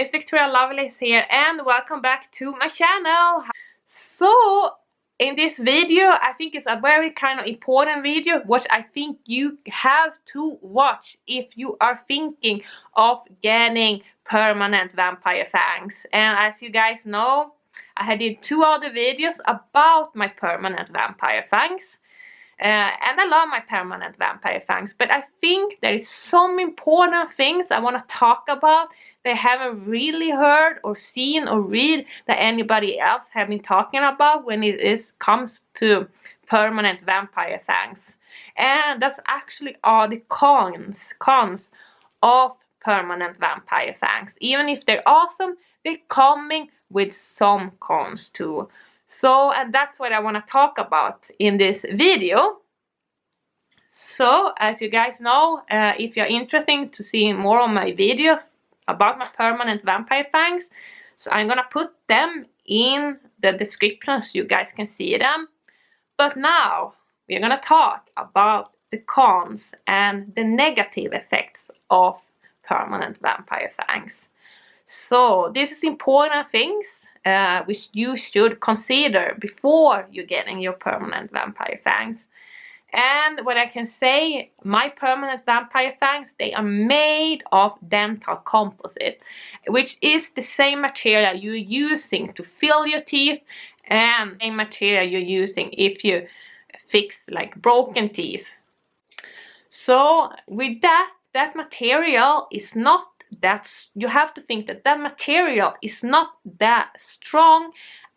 it's Victoria Lovelace here and welcome back to my channel. So in this video, I think it's a very kind of important video which I think you have to watch if you are thinking of getting permanent vampire fangs. And as you guys know, I did 2 other videos about my permanent vampire fangs. And I love my permanent vampire fangs, but I think there is some important things I want to talk about that I haven't really heard or seen or read that anybody else have been talking about when it comes to permanent vampire fangs. And that's actually all the cons of permanent vampire fangs. Even if they're awesome, they're coming with some cons too. So, and that's what I want to talk about in this video. So, as you guys know, if you're interested to see more of my videos about my permanent vampire fangs, so I'm gonna put them in the description so you guys can see them. But now, we're gonna talk about the cons and the negative effects of permanent vampire fangs. So, this is important things which you should consider before you're getting your permanent vampire fangs. And what I can say, my permanent vampire fangs, they are made of dental composite, which is the same material you're using to fill your teeth and the same material you're using if you fix like broken teeth. So with that material is not you have to think that material is not that strong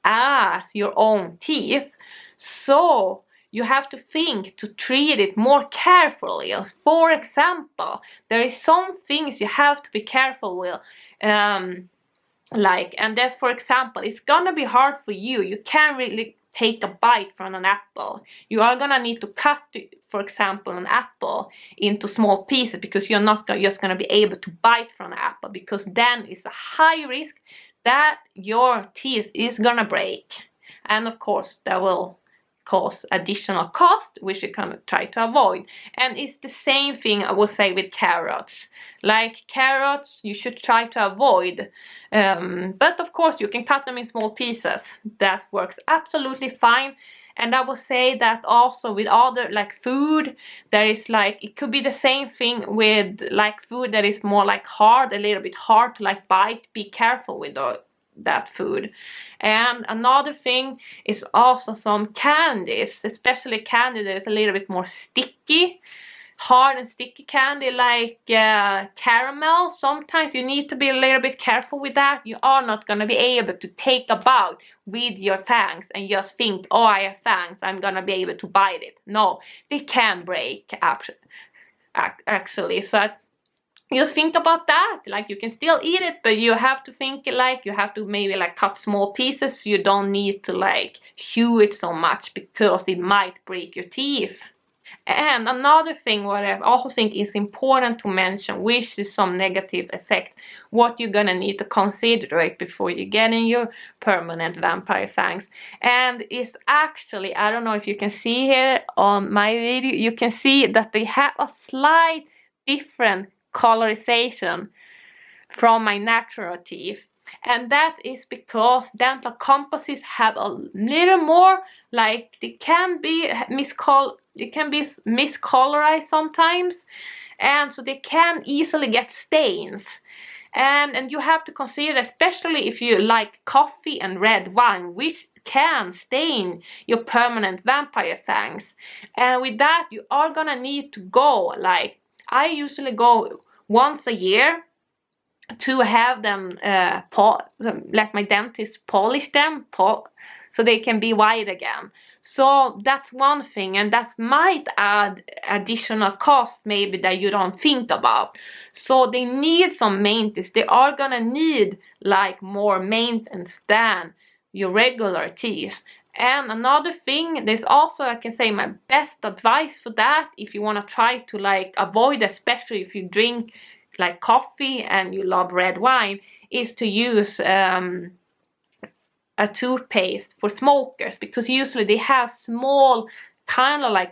as your own teeth. So you have to think to treat it more carefully. For example, there is some things you have to be careful with. And that's, for example, it's gonna be hard for you. You can't really take a bite from an apple. You are gonna need to cut, for example, an apple into small pieces because you're not just gonna be able to bite from an apple, because then it's a high risk that your teeth is gonna break. And of course, that will cause additional cost, which you can try to avoid. And it's the same thing I would say with carrots. Like carrots, you should try to avoid. But of course, you can cut them in small pieces. That works absolutely fine. And I would say that also with other like food, there is like, it could be the same thing with like food that is more like hard, a little bit hard to like bite. Be careful with that food. And another thing is also some candies, especially candy that is a little bit more sticky, hard and sticky candy like caramel. Sometimes you need to be a little bit careful with that. You are not going to be able to take a bite with your fangs and just think, oh, I have fangs, I'm going to be able to bite it. No, they can break actually. So just think about that. Like, you can still eat it, but you have to think like you have to maybe like cut small pieces so you don't need to like chew it so much because it might break your teeth. And another thing what I also think is important to mention, which is some negative effect, what you're gonna need to consider right before you get in your permanent vampire fangs. And it's actually, I don't know if you can see here on my video, you can see that they have a slight different colorization from my natural teeth. And that is because dental composites have a little more, like they can be miscolorized sometimes, and so they can easily get stains. And you have to consider, especially if you like coffee and red wine, which can stain your permanent vampire fangs. And with that, you are gonna need to go, like I usually go once a year to have them let my dentist polish them so they can be white again. So that's one thing, and that might add additional cost maybe that you don't think about. So they need some maintenance. They are gonna need like more maintenance than your regular teeth. And another thing, there's also, I can say, my best advice for that, if you want to try to like avoid, especially if you drink like coffee and you love red wine, is to use a toothpaste for smokers, because usually they have small, kind of like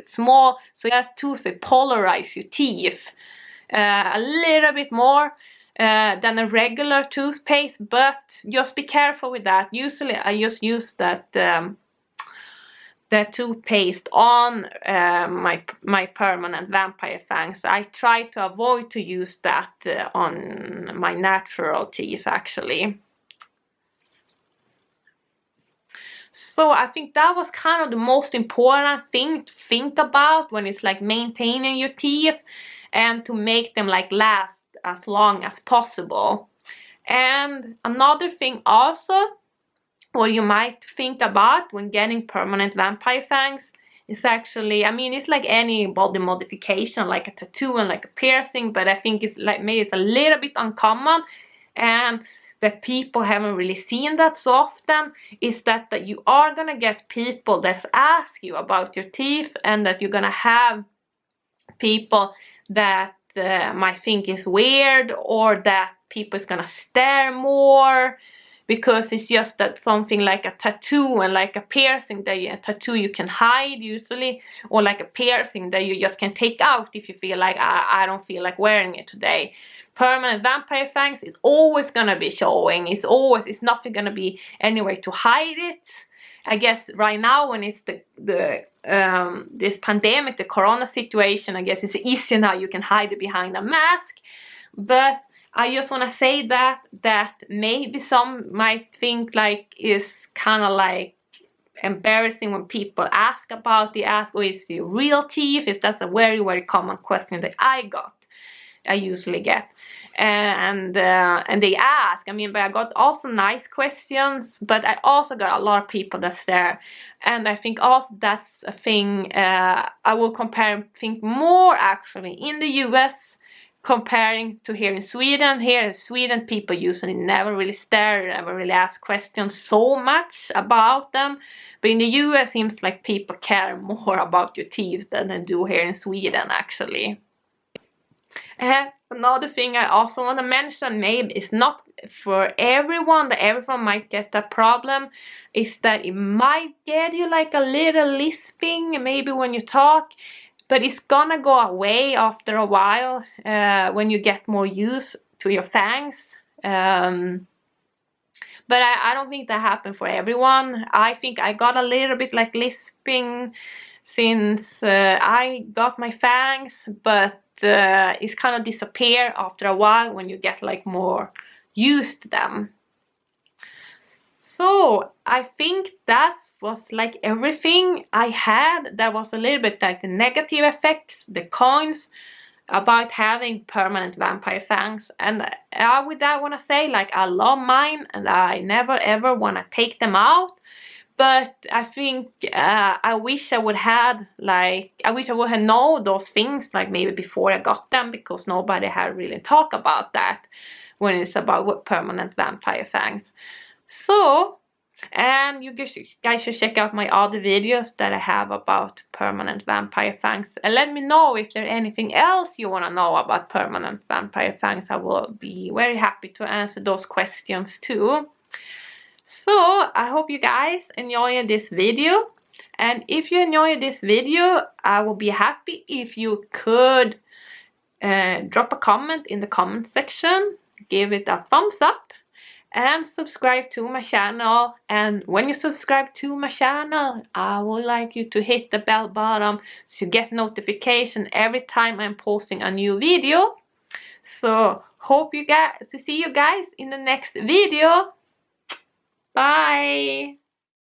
small, so you have to polarize your teeth a little bit more. than a regular toothpaste, but just be careful with that. Usually I just use that toothpaste on my permanent vampire fangs. I try to avoid to use that on my natural teeth actually. So I think that was kind of the most important thing to think about when it's like maintaining your teeth and to make them like last as long as possible. And another thing also, what you might think about when getting permanent vampire fangs is actually, I mean, it's like any body modification, like a tattoo and like a piercing, but I think it's like maybe it's a little bit uncommon and that people haven't really seen that so often, is that you are gonna get people that ask you about your teeth, and that you're gonna have people that might think is weird, or that people is gonna stare more, because it's just that something like a tattoo and like a piercing, that a tattoo you can hide usually, or like a piercing that you just can take out if you feel like I don't feel like wearing it today. Permanent vampire fangs is always gonna be showing. It's nothing gonna be anywhere to hide it. I guess right now when it's this pandemic, the corona situation, I guess it's easier now, you can hide it behind a mask. But I just want to say that maybe some might think like it's kind of like embarrassing when people ask about the oh, is it real teeth? That's a very common question that I usually get, and they ask. I mean, but I got also nice questions, but I also got a lot of people that stare, and I think also that's a thing. I will think more actually in the US comparing to here in Sweden. Here in Sweden, people usually never really stare, never really ask questions so much about them. But in the US, it seems like people care more about your teeth than they do here in Sweden, actually. Another thing I also want to mention, maybe it's not for everyone, that everyone might get that problem, is that it might get you like a little lisping, maybe when you talk. But it's gonna go away after a while when you get more used to your fangs. But I don't think that happened for everyone. I think I got a little bit like lisping since I got my fangs, but it's kind of disappear after a while when you get like more used to them. So I think that was like everything I had. That was a little bit like the negative effects, the cons about having permanent vampire fangs. And with that I want to say, like, I love mine and I never ever want to take them out. But I think I wish I would have known those things like maybe before I got them, because nobody had really talked about that when it's about permanent vampire fangs. So, and you guys should check out my other videos that I have about permanent vampire fangs. And let me know if there's anything else you want to know about permanent vampire fangs. I will be very happy to answer those questions too. So I hope you guys enjoy this video. And if you enjoy this video, I will be happy if you could drop a comment in the comment section. Give it a thumbs up. And subscribe to my channel. And when you subscribe to my channel, I would like you to hit the bell button so you get notification every time I'm posting a new video. So hope to see you guys in the next video. Bye.